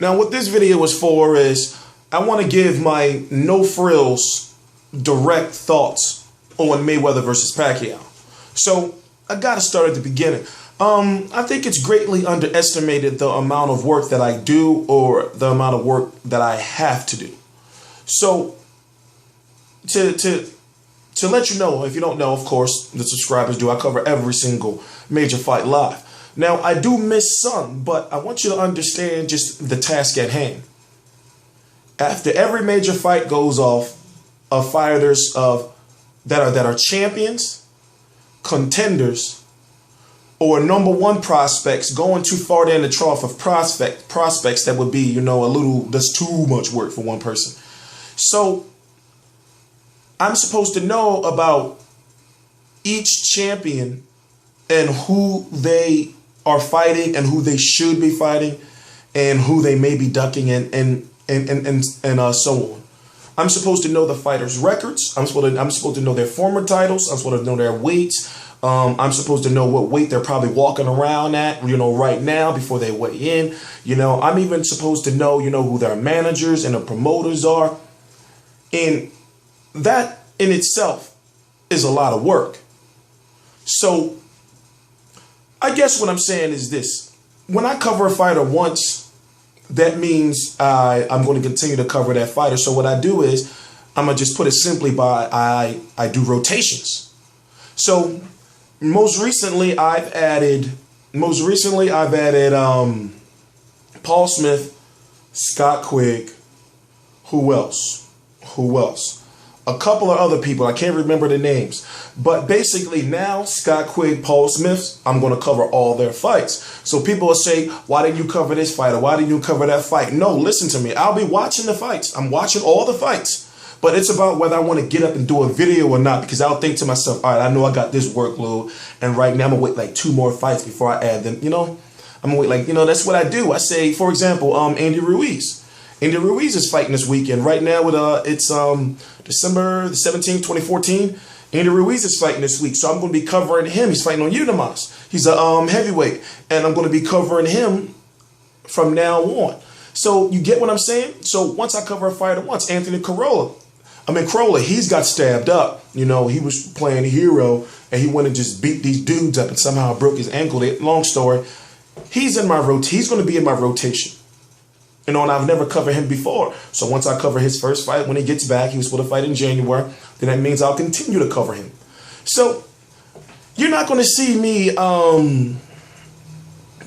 Now, what this video is for is I want to give my no frills, direct thoughts on Mayweather versus Pacquiao. So I got to start at the beginning. I think it's greatly underestimated the amount of work that I do or the amount of work that I have to do. So to let you know, if you don't know, of course, the subscribers do, I cover every single major fight live. Now, I do miss some, but I want you to understand just the task at hand. After every major fight goes off, of fighters that are champions, contenders, or number one prospects going too far down the trough of prospects that would be, that's too much work for one person. So I'm supposed to know about each champion and who they are fighting and who they should be fighting and who they may be ducking and so on. I'm supposed to know the fighters' records. I'm supposed to know their former titles. I'm supposed to know their weights. I'm supposed to know what weight they're probably walking around at, right now before they weigh in. I'm even supposed to know, who their managers and the promoters are. And that in itself is a lot of work. So I guess what I'm saying is this. When I cover a fighter once, that means I'm going to continue to cover that fighter. So what I do is, I'm going to just put it simply by I do rotations. So most recently I've added Paul Smith, Scott Quigg, who else? A couple of other people, I can't remember the names. But basically now, Scott Quigg, Paul Smith, I'm going to cover all their fights. So people will say, why didn't you cover this fight? Or why didn't you cover that fight? No, listen to me. I'll be watching the fights. I'm watching all the fights. But it's about whether I want to get up and do a video or not. Because I'll think to myself, all right, I know I got this workload. And right now I'm going to wait like 2 more fights before I add them. I'm going to wait that's what I do. I say, for example, Andy Ruiz. Andy Ruiz is fighting this weekend. Right now, it's December the 17th, 2014. Andy Ruiz is fighting this week, so I'm going to be covering him. He's fighting on Unimas. He's a heavyweight, and I'm going to be covering him from now on. So you get what I'm saying? So once I cover a fighter once, Anthony Crolla, he's got stabbed up. He was playing a hero, and he went and just beat these dudes up and somehow broke his ankle. Long story. He's going to be in my rotation. And I've never covered him before. So once I cover his first fight, when he gets back, he was supposed to fight in January, then that means I'll continue to cover him. So you're not going to see me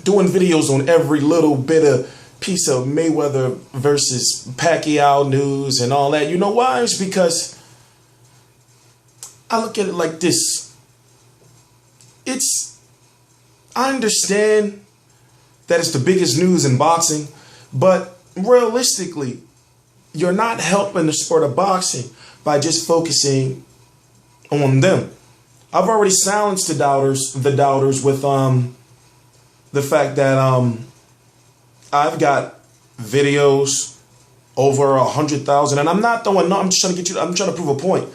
doing videos on every little bit of piece of Mayweather versus Pacquiao news and all that. You know why? It's because I look at it like this. I understand that it's the biggest news in boxing, but realistically, you're not helping the sport of boxing by just focusing on them. I've already silenced the doubters with the fact that I've got videos over 100,000, and I'm not throwing no. I'm trying to prove a point.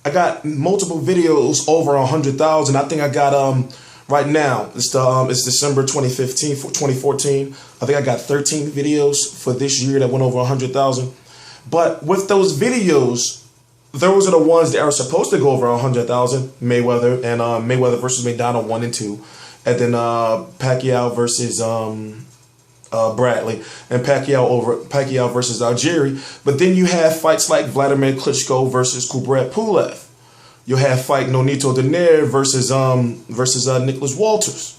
I got multiple videos over 100,000. I think I got right now, it's December 2014. I think I got 13 videos for this year that went over 100,000. But with those videos, those are the ones that are supposed to go over 100,000. Mayweather and Mayweather versus McDonald 1 and 2, and then Pacquiao versus Bradley, and Pacquiao versus Algieri. But then you have fights like Vladimir Klitschko versus Kubrat Pulev. You'll have fight Nonito Donaire versus Nicholas Walters.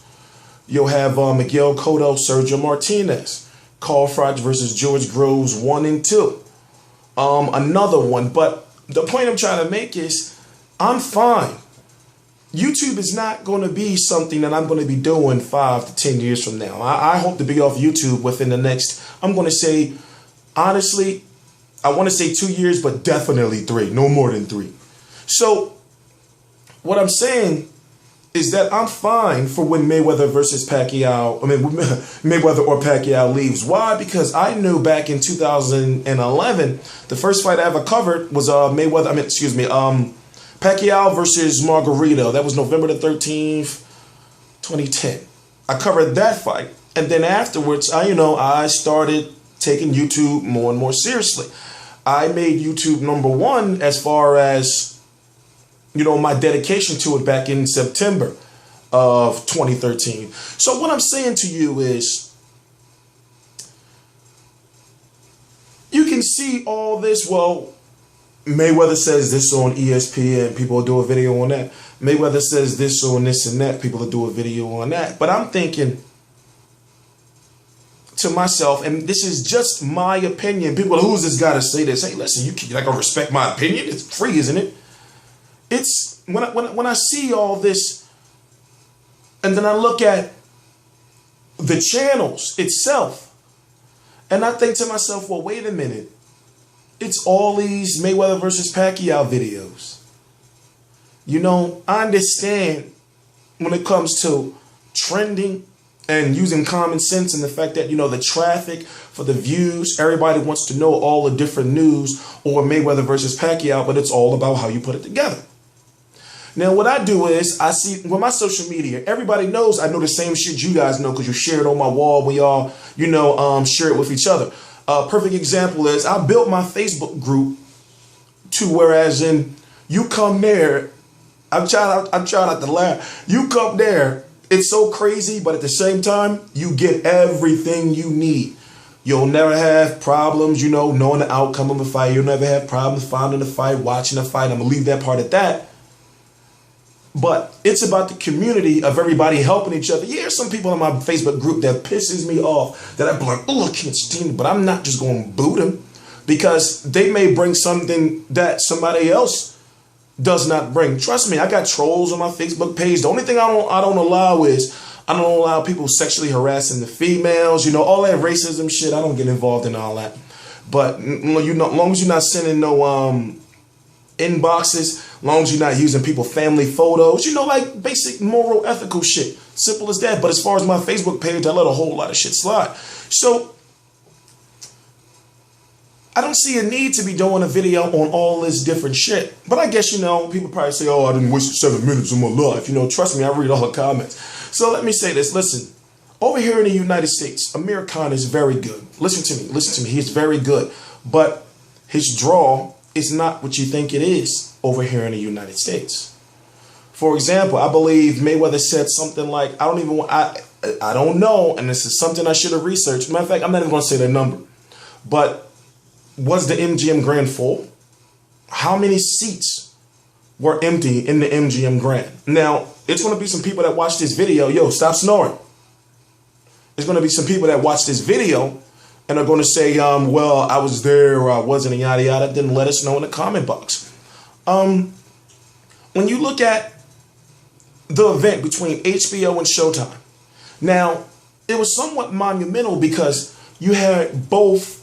You'll have Miguel Cotto, Sergio Martinez. Carl Froch versus George Groves 1 and 2. Another one. But the point I'm trying to make is I'm fine. YouTube is not going to be something that I'm going to be doing 5 to 10 years from now. I hope to be off YouTube within the next, I'm going to say, honestly, I want to say 2 years, but definitely 3. No more than 3. So what I'm saying is that I'm fine for when Mayweather versus Pacquiao, Mayweather or Pacquiao leaves. Why? Because I knew back in 2011, the first fight I ever covered was Pacquiao versus Margarito. That was November the 13th, 2010. I covered that fight. And then afterwards, I started taking YouTube more and more seriously. I made YouTube number one as far as, my dedication to it back in September of 2013. So what I'm saying to you is, you can see all this. Well, Mayweather says this on ESPN, people will do a video on that. Mayweather says this on this and that, people will do a video on that. But I'm thinking to myself, and this is just my opinion. People, who's this guy to say this? Hey, listen, you're not gonna respect my opinion. It's free, isn't it? It's when I see all this, and then I look at the channels itself, and I think to myself, well, wait a minute. It's all these Mayweather versus Pacquiao videos. I understand when it comes to trending and using common sense and the fact that, the traffic for the views, everybody wants to know all the different news or Mayweather versus Pacquiao, but it's all about how you put it together. Now, what I do is I see with my social media, everybody knows I know the same shit you guys know because you share it on my wall. We all, share it with each other. Perfect example is I built my Facebook group to whereas in you come there, I'm trying not to laugh. You come there, it's so crazy, but at the same time, you get everything you need. You'll never have problems, knowing the outcome of a fight. You'll never have problems finding a fight, watching a fight. I'm gonna leave that part at that. But it's about the community of everybody helping each other. Yeah, some people in my Facebook group that pisses me off that I'm like, oh, I can't stand it, but I'm not just going to boot them because they may bring something that somebody else does not bring. Trust me, I got trolls on my Facebook page. The only thing I don't allow is I don't allow people sexually harassing the females. All that racism shit. I don't get involved in all that. But as long as you're not sending no inboxes, as long as you're not using people's family photos, like basic moral, ethical shit. Simple as that. But as far as my Facebook page, I let a whole lot of shit slide. So I don't see a need to be doing a video on all this different shit. But I guess, people probably say, oh, I didn't waste 7 minutes of my life. Trust me, I read all the comments. So let me say this. Listen, over here in the United States, Amir Khan is very good. Listen to me. He's very good. But his draw is not what you think it is over here in the United States. For example, I believe Mayweather said something like, I don't know, and this is something I should have researched. Matter of fact, I'm not even going to say the number. But was the MGM Grand full? How many seats were empty in the MGM Grand? Now, it's going to be some people that watch this video. Yo, stop snoring. There's going to be some people that watch this video and are going to say, well, I was there or I wasn't, and yada, yada. Then let us know in the comment box. When you look at the event between HBO and Showtime, now, it was somewhat monumental because you had both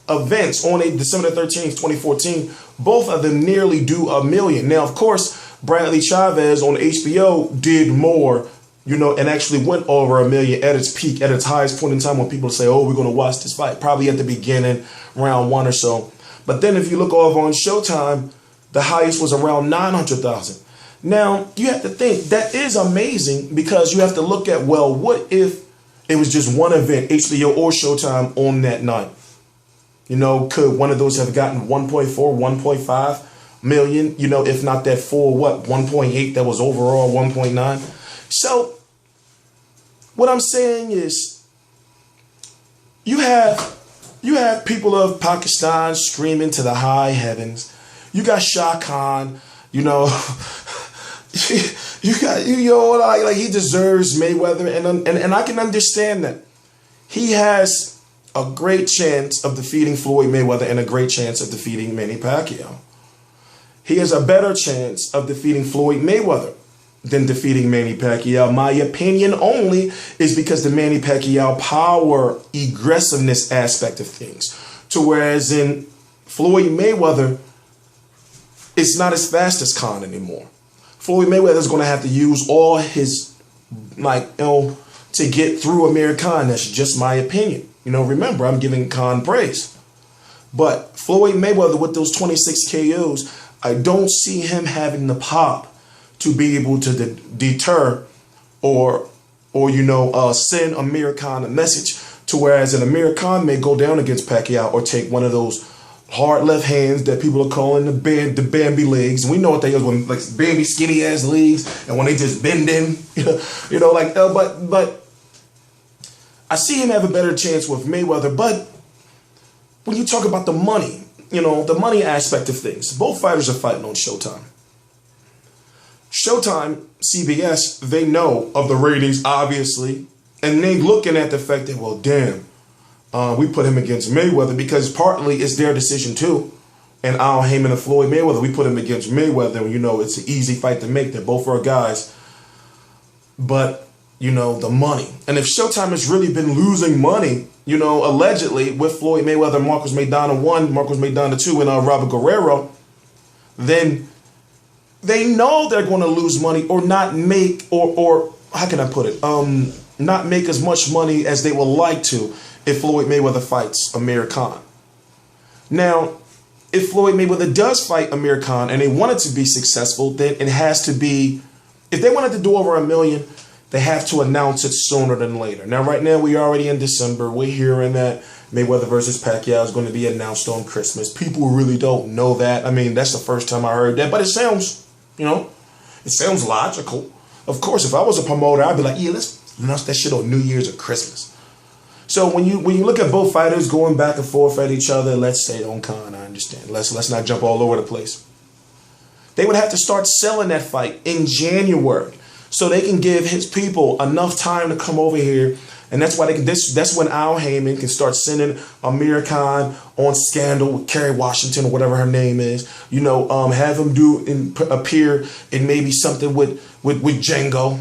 events on December 13th, 2014. Both of them nearly do $1 million. Now, of course, Bradley Chavez on HBO did more, and actually went over $1 million at its peak, at its highest point in time when people say, oh, we're going to watch this fight. Probably at the beginning, round one or so. But then if you look over on Showtime, the highest was around 900,000. Now, you have to think that is amazing because you have to look at, well, what if it was just one event, HBO or Showtime on that night? Could one of those have gotten 1.4, 1.5 million, if not that full, 1.8 that was overall 1.9? So what I'm saying is you have people of Pakistan screaming to the high heavens. You got Shah Khan, you got like he deserves Mayweather, and I can understand that. He has a great chance of defeating Floyd Mayweather and a great chance of defeating Manny Pacquiao. He has a better chance of defeating Floyd Mayweather than defeating Manny Pacquiao. My opinion only is because the Manny Pacquiao power aggressiveness aspect of things. To whereas in Floyd Mayweather, it's not as fast as Khan anymore. Floyd Mayweather is going to have to use all his, to get through Amir Khan. That's just my opinion. Remember, I'm giving Khan praise. But Floyd Mayweather with those 26 KOs, I don't see him having the pop to be able to deter or send Amir Khan a message To whereas an Amir Khan may go down against Pacquiao or take one of those hard left hands that people are calling the Bambi legs. And we know what they is when like Bambi skinny ass legs and when they just bend in, but I see him have a better chance with Mayweather. But when you talk about the money, the money aspect of things, both fighters are fighting on Showtime. Showtime, CBS, they know of the ratings, obviously, and they looking at the fact that, well, damn, we put him against Mayweather because partly it's their decision too. And Al Heyman and Floyd Mayweather, we put him against Mayweather. And, it's an easy fight to make. They're both our guys. But, the money. And if Showtime has really been losing money, allegedly with Floyd Mayweather, Marcos Maidana 1, Marcos Maidana 2, and Robert Guerrero, then they know they're going to lose money or not make, or how can I put it? Not make as much money as they would like to if Floyd Mayweather fights Amir Khan. Now, if Floyd Mayweather does fight Amir Khan and they want it to be successful, then it has to be, if they wanted to do over $1 million, they have to announce it sooner than later. Now, right now, we're already in December. We're hearing that Mayweather versus Pacquiao is going to be announced on Christmas. People really don't know that. I mean, that's the first time I heard that. But it sounds, it sounds logical. Of course, if I was a promoter, I'd be like, yeah, let's announce that shit on New Year's or Christmas. So when you look at both fighters going back and forth at each other, let's say on Khan, I understand. Let's not jump all over the place. They would have to start selling that fight in January so they can give his people enough time to come over here. And that's why that's when Al Heyman can start sending Amir Khan on Scandal with Kerry Washington or whatever her name is. Have him appear in maybe something with Django.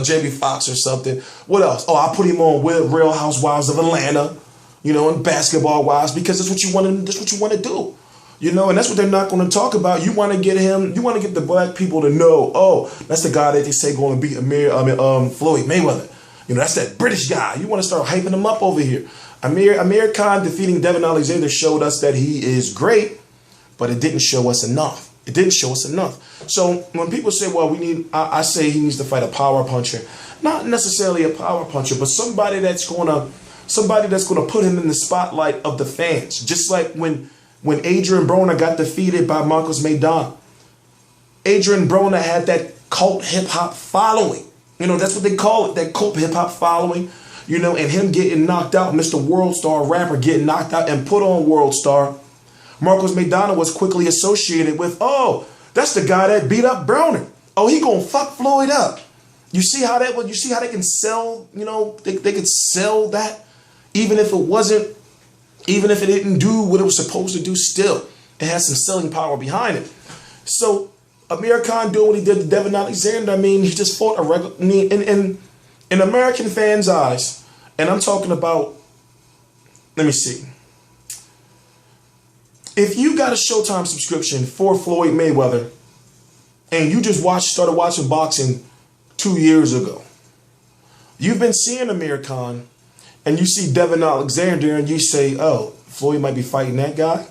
Jamie Foxx or something. What else? Oh, I'll put him on with Real Housewives of Atlanta, and Basketball Wives, because that's what you want to. That's what you want to do, and that's what they're not going to talk about. You want to get him. You want to get the black people to know. Oh, that's the guy that they say going to beat Floyd Mayweather. That's that British guy. You want to start hyping him up over here. Amir Khan defeating Devin Alexander showed us that he is great, but it didn't show us enough. It didn't show us enough. So when people say, well, I say he needs to fight a power puncher, not necessarily a power puncher, but somebody that's gonna put him in the spotlight of the fans. Just like when Adrian Broner got defeated by Marcos Maidana. Adrian Broner had that cult hip hop following. That's what they call it, that cult hip hop following. And him getting knocked out, Mr. World Star rapper getting knocked out and put on World Star. Marcos Maidana was quickly associated with, oh, that's the guy that beat up Broner. Oh, he gonna fuck Floyd up. You see how they can sell, they could sell that even if it didn't do what it was supposed to do still. It has some selling power behind it. So Amir Khan doing what he did to Devin Alexander, he just fought a regular, in American fans' eyes, and I'm talking about, let me see. If you got a Showtime subscription for Floyd Mayweather and you just started watching boxing 2 years ago, you've been seeing Amir Khan and you see Devin Alexander and you say, oh, Floyd might be fighting that guy.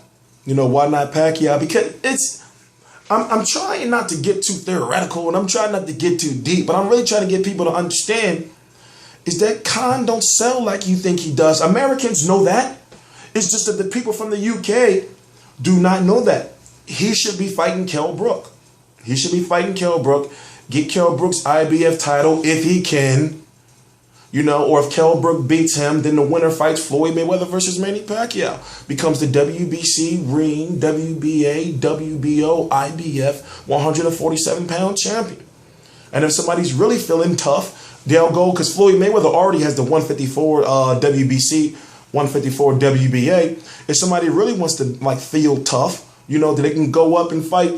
Why not Pacquiao? Because I'm trying not to get too theoretical and I'm trying not to get too deep, but I'm really trying to get people to understand is that Khan don't sell like you think he does. Americans know that. It's just that the people from the UK do not know that. He should be fighting Kell Brook. Get Kell Brook's IBF title if he can. Or if Kell Brook beats him, then the winner fights Floyd Mayweather versus Manny Pacquiao. Becomes the WBC, Ring, WBA, WBO, IBF 147-pound champion. And if somebody's really feeling tough, they'll go, because Floyd Mayweather already has the 154 WBC, 154 WBA. If somebody really wants to feel tough, they can go up and fight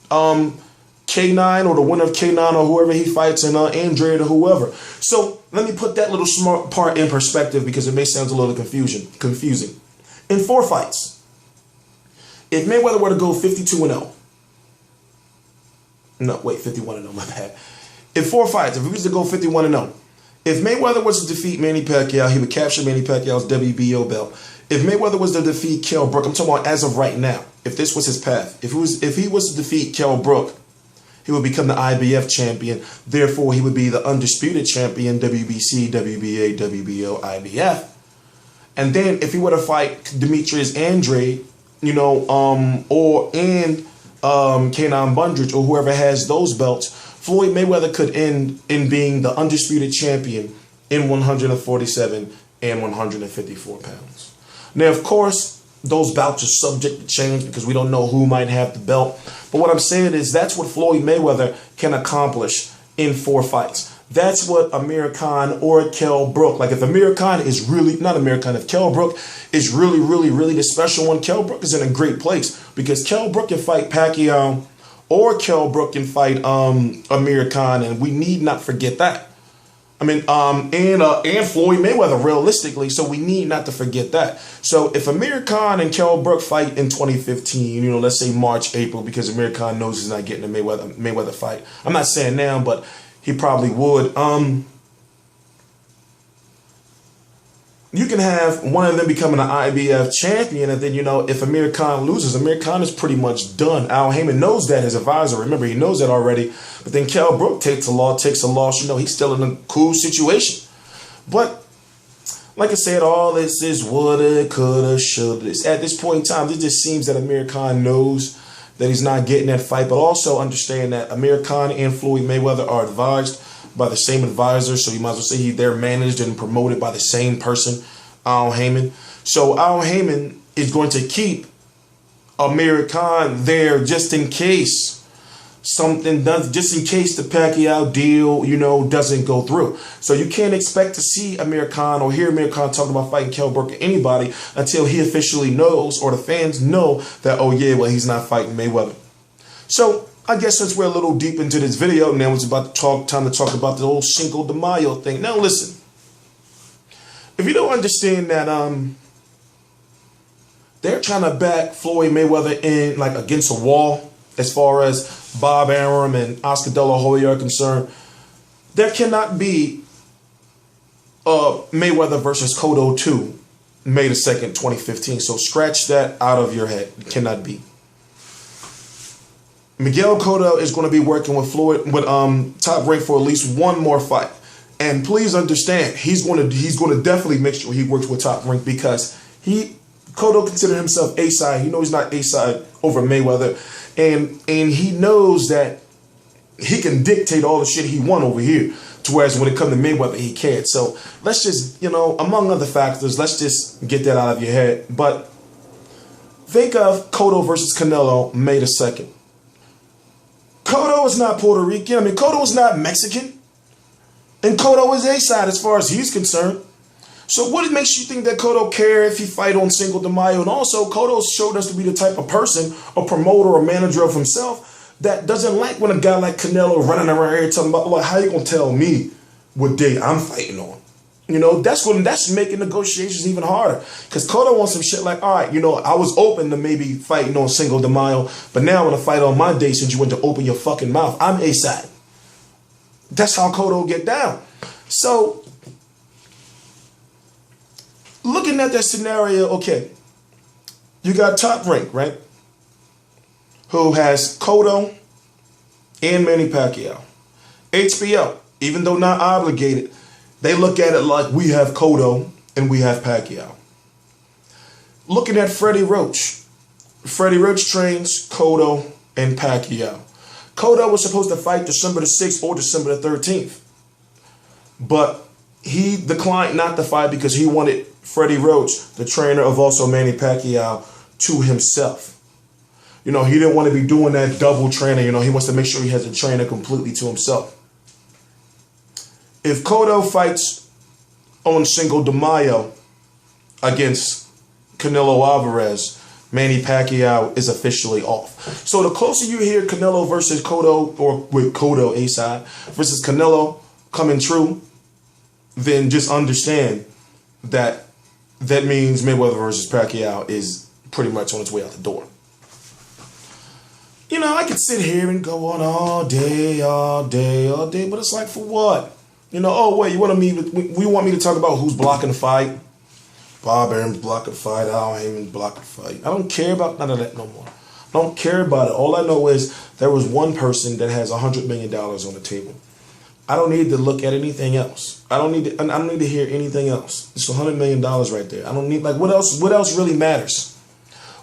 K9 or the winner of K9 or whoever he fights and Andrade or whoever. So let me put that little smart part in perspective because it may sound a little confusing. In 4 fights, if Mayweather were to go 52-0, no, wait, 51-0, my bad. In 4 fights, if he was to go 51-0, if Mayweather was to defeat Manny Pacquiao, he would capture Manny Pacquiao's WBO belt. If Mayweather was to defeat Kell Brook, I'm talking about as of right now, if this was his path, if he was to defeat Kell Brook, he would become the IBF champion. Therefore, he would be the undisputed champion, WBC, WBA, WBO, IBF. And then if he were to fight Demetrius Andrade, Kenan Bundrich or whoever has those belts, Floyd Mayweather could end in being the undisputed champion in 147 and 154 pounds. Now, of course, those bouts are subject to change because we don't know who might have the belt. But what I'm saying is that's what Floyd Mayweather can accomplish in 4 fights. That's what Amir Khan or Kell Brook, like if Amir Khan is really, not Amir Khan, if Kell Brook is really, really, really the special one, Kell Brook is in a great place because Kell Brook can fight Pacquiao or Kell Brook can fight Amir Khan, and we need not forget that. I mean, and Floyd Mayweather, realistically, so we need not to forget that. So if Amir Khan and Kell Brook fight in 2015, let's say March, April, because Amir Khan knows he's not getting a Mayweather fight. I'm not saying now, but he probably would. You can have one of them becoming an IBF champion, and then, if Amir Khan loses, Amir Khan is pretty much done. Al Heyman knows that, his advisor. Remember, he knows that already. But then Kell Brook takes a loss. He's still in a cool situation. But, like I said, all this is woulda, coulda, shoulda. At this point in time, it just seems that Amir Khan knows that he's not getting that fight, but also understand that Amir Khan and Floyd Mayweather are advised by the same advisor, so you might as well say they're managed and promoted by the same person, Al Heyman. So Al Heyman is going to keep Amir Khan there just in case something does, just in case the Pacquiao deal, doesn't go through. So you can't expect to see Amir Khan or hear Amir Khan talking about fighting Kell Brook or anybody until he officially knows or the fans know that, oh yeah, well, he's not fighting Mayweather. So I guess since we're a little deep into this video, now it's about time to talk about the whole Cinco de Mayo thing. Now listen, if you don't understand that they're trying to back Floyd Mayweather in like against a wall as far as Bob Arum and Oscar De La Hoya are concerned, there cannot be Mayweather versus Cotto 2, May the 2nd, 2015. So scratch that out of your head. It cannot be. Miguel Cotto is going to be working with Floyd with Top Rank for at least one more fight, and please understand he's going to definitely make sure he works with Top Rank because Cotto considers himself A-side. He knows he's not A-side over Mayweather, and he knows that he can dictate all the shit he won over here. To whereas when it comes to Mayweather, he can't. So let's just among other factors, let's just get that out of your head. But think of Cotto versus Canelo, May the 2nd. Cotto is not Puerto Rican. Cotto is not Mexican. And Cotto is A-side as far as he's concerned. So what makes you think that Cotto care if he fight on Cinco de Mayo? And also, Cotto showed us to be the type of person, a promoter or manager of himself, that doesn't like when a guy like Canelo running around here talking about, well, how you going to tell me what day I'm fighting on? That's making negotiations even harder. Because Cotto wants some shit like, all right, I was open to maybe fighting on Cinco de Mayo, but now I'm going to fight on my day since you went to open your fucking mouth. I'm A-side. That's how Cotto get down. So, looking at that scenario, okay, you got Top Rank, right? Who has Cotto and Manny Pacquiao. HBO, even though not obligated, they look at it like we have Cotto and we have Pacquiao. Looking at Freddie Roach. Freddie Roach trains Cotto and Pacquiao. Cotto was supposed to fight December the 6th or December the 13th. But he declined not to fight because he wanted Freddie Roach, the trainer of also Manny Pacquiao, to himself. He didn't want to be doing that double training. He wants to make sure he has a trainer completely to himself. If Cotto fights on Cinco de Mayo against Canelo Alvarez, Manny Pacquiao is officially off. So the closer you hear Canelo versus Cotto, or with Cotto A-side versus Canelo coming true, then just understand that means Mayweather versus Pacquiao is pretty much on its way out the door. I could sit here and go on all day, but it's like, for what? Oh wait, you want me to talk about who's blocking the fight? Bob Arum's blocking the fight, Al Heyman's blocking the fight. I don't care about none of that no more. I don't care about it. All I know is there was one person that has $100 million on the table. I don't need to look at anything else. I don't need to hear anything else. It's $100 million right there. I don't need, like, what else really matters?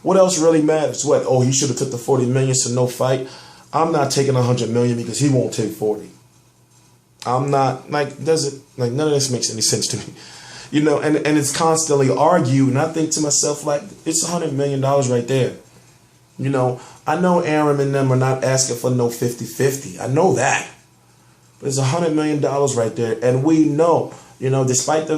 What else really matters? What? Oh, he should have took the 40 million, so no fight. I'm not taking 100 million because he won't take 40. I'm not, like, none of this makes any sense to me. You know, and it's constantly argued, and I think to myself, like, it's $100 million right there. You know, I know Aaron and them are not asking for no 50-50. I know that. But it's $100 million right there. And we know, you know, despite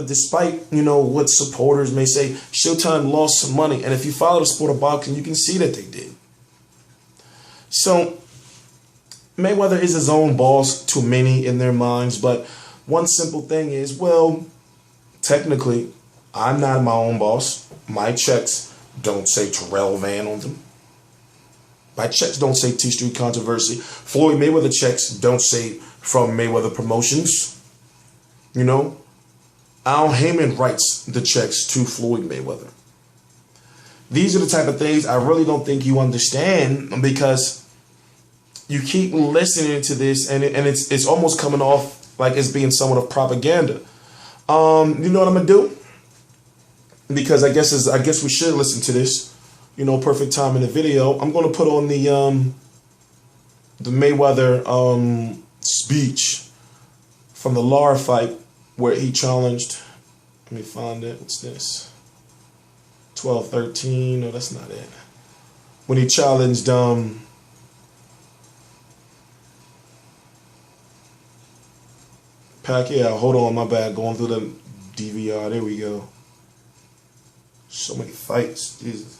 you know, what supporters may say, Showtime lost some money. And if you follow the sport of boxing, you can see that they did. So Mayweather is his own boss to many in their minds. But one simple thing is, well, technically, I'm not my own boss. My checks don't say Terrell Van on them. My checks don't say TstreeT Controversy. Floyd Mayweather checks don't say from Mayweather Promotions. You know? Al Heyman writes the checks to Floyd Mayweather. These are the type of things I really don't think you understand, because you keep listening to this and it's almost coming off like it's being somewhat of propaganda. You know what I'm gonna do? Because I guess we should listen to this. You know, perfect time in the video. I'm gonna put on the Mayweather speech from the Lara fight where he challenged. Let me find it. What's this? 12-13. No, that's not it. When he challenged Pacquiao. Hold on, my bad. Going through the DVR. There we go. So many fights. Jesus.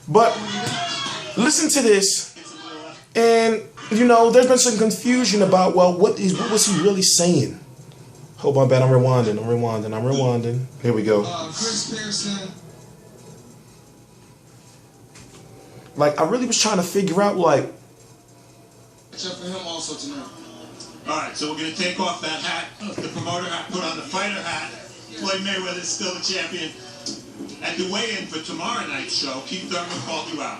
But listen to this, and you know, there's been some confusion about, well, what was he really saying? Hold on, bad. I'm rewinding. Here we go. Chris Pearson. Like, I really was trying to figure out, like, Except for him also tonight. All right, so we're going to take off that hat, the promoter hat, put on the fighter hat. Floyd Mayweather is still the champion. At the weigh-in for tomorrow night's show, Keith Thurman called you out.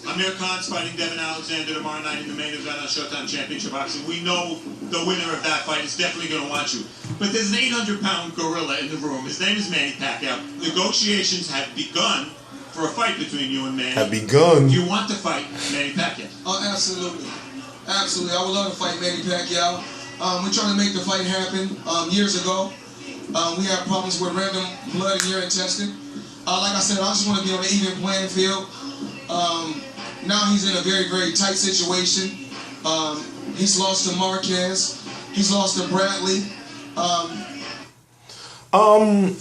Amir Khan's fighting Devin Alexander tomorrow night in the main event on Showtime Championship Boxing. We know the winner of that fight is definitely going to watch you. But there's an 800-pound gorilla in the room. His name is Manny Pacquiao. Negotiations have begun for a fight between you and Manny. Have begun. You want to fight Manny Pacquiao? Oh, absolutely. Absolutely. I would love to fight Manny Pacquiao. We're trying to make the fight happen years ago. We had problems with random blood and urine testing. Like I said, I just want to be on an even playing field. Now he's in a very, very tight situation. He's lost to Marquez. He's lost to Bradley.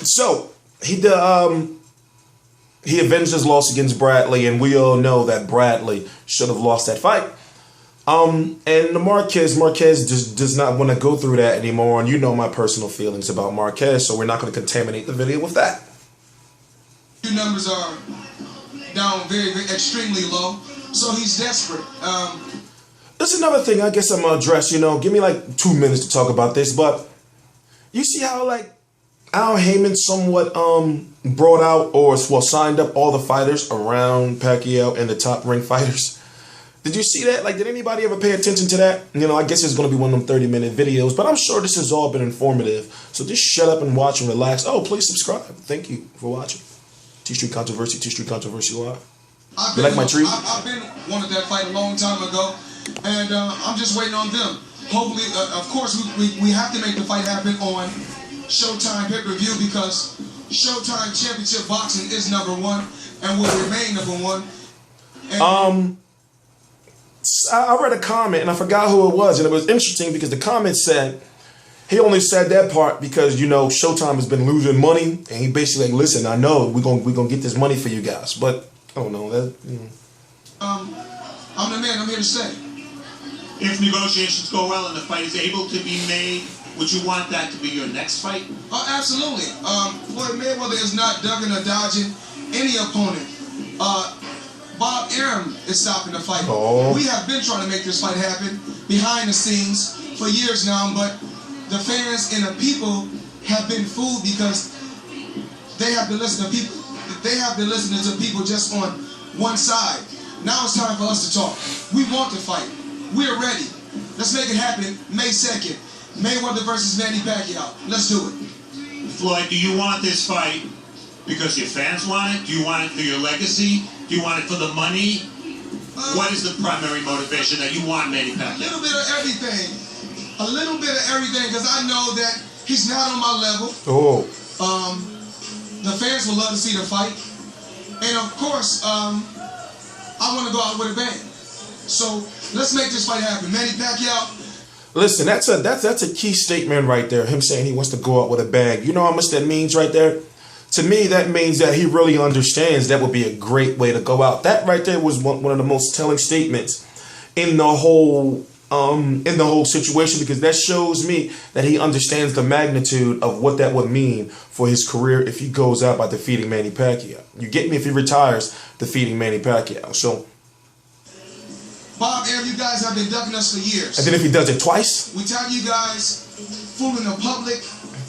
So he avenged his loss against Bradley, and we all know that Bradley should have lost that fight. And the Marquez just does not want to go through that anymore, and you know my personal feelings about Marquez, so we're not going to contaminate the video with that. Your numbers are down very, very extremely low, so he's desperate. That's another thing I guess I'm going to address, you know. Give me like 2 minutes to talk about this, but you see how, like, Al Heyman somewhat brought out or signed up all the fighters around Pacquiao and the top ring fighters. Did you see that? Like, did anybody ever pay attention to that? You know, I guess it's going to be one of them 30-minute videos, but I'm sure this has all been informative. So just shut up and watch and relax. Oh, please subscribe. Thank you for watching. TstreeT Controversy, TstreeT Controversy Live. You like my treat? I've been wanted that fight a long time ago, and I'm just waiting on them. Hopefully, of course, we have to make the fight happen on Showtime pay-per-view, because Showtime Championship Boxing is #1 and will remain #1. And I read a comment, and I forgot who it was, and it was interesting because the comment said, he only said that part because, you know, Showtime has been losing money, and he basically like, listen, I know we're gonna get this money for you guys, but I don't know that. You know. I'm the man. I'm here to stay. If negotiations go well and the fight is able to be made, would you want that to be your next fight? Oh, absolutely. Floyd Mayweather is not ducking or dodging any opponent. Bob Arum is stopping the fight. Oh. We have been trying to make this fight happen behind the scenes for years now, but the fans and the people have been fooled because they have been listening to people. They have been listening to people just on one side. Now it's time for us to talk. We want to fight. We're ready. Let's make it happen May 2nd. Mayweather versus Manny Pacquiao. Let's do it. Floyd, do you want this fight because your fans want it? Do you want it for your legacy? Do you want it for the money? What is the primary motivation that you want Manny Pacquiao? A little bit of everything. A little bit of everything, because I know that he's not on my level. Oh. The fans will love to see the fight. And of course, I want to go out with a bang. So let's make this fight happen. Manny Pacquiao. Listen, that's a key statement right there. Him saying he wants to go out with a bang. You know how much that means right there? To me, that means that he really understands that would be a great way to go out. That right there was one of the most telling statements in the whole situation, because that shows me that he understands the magnitude of what that would mean for his career if he goes out by defeating Manny Pacquiao. You get me? If he retires defeating Manny Pacquiao. So, Bob, Aaron, you guys have been ducking us for years. And then if he does it twice? We tell you guys, fooling the public,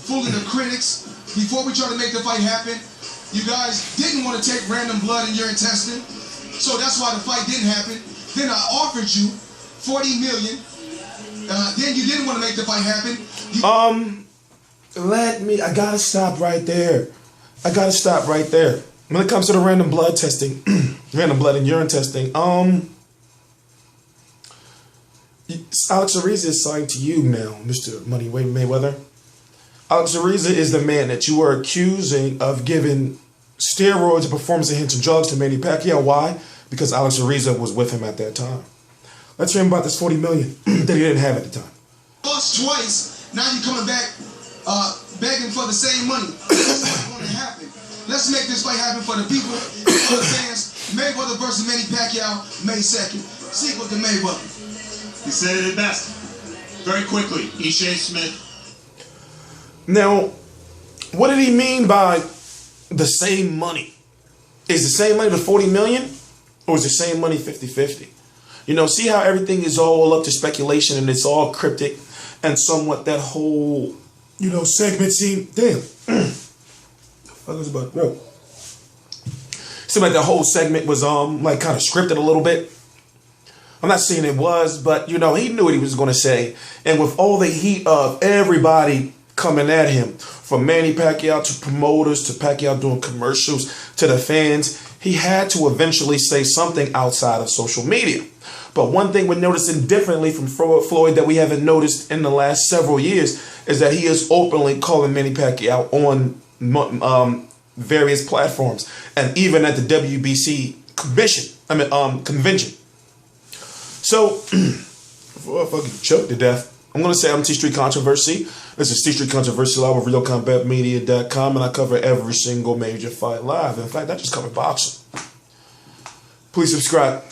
fooling the critics. Before we try to make the fight happen, you guys didn't want to take random blood in your intestine. So that's why the fight didn't happen. Then I offered you $40 million. Then you didn't want to make the fight happen. I gotta stop right there. When it comes to the random blood testing, random blood and urine testing, Alex Ariza is signed to you now, Mr. Moneyway Mayweather. Alex Ariza is the man that you are accusing of giving steroids and performance-enhancing drugs to Manny Pacquiao. Why? Because Alex Ariza was with him at that time. Let's hear him about this $40 million that he didn't have at the time. Lost twice. Now you're coming back begging for the same money. That's not going to happen. Let's make this fight happen for the people, for the fans. Mayweather versus Manny Pacquiao, May 2nd. Cinco de Mayo. He said it best. Very quickly, Ishe Smith. Now, what did he mean by the same money? Is the same money the $40 million? Or is the same money 50-50? You know, see how everything is all up to speculation and it's all cryptic, and somewhat that whole, segment seemed, damn. The fuck was about, bro? Seemed like that whole segment was kind of scripted a little bit. I'm not saying it was, but he knew what he was going to say. And with all the heat of everybody coming at him, from Manny Pacquiao to promoters to Pacquiao doing commercials to the fans, he had to eventually say something outside of social media. But one thing we're noticing differently from Floyd that we haven't noticed in the last several years is that he is openly calling Manny Pacquiao on various platforms, and even at the WBC convention. So, before I fucking choke to death, I'm going to say I'm TstreeT Controversy. This is TstreeT Controversy live with RealCombatMedia.com, and I cover every single major fight live. In fact, I just cover boxing. Please subscribe.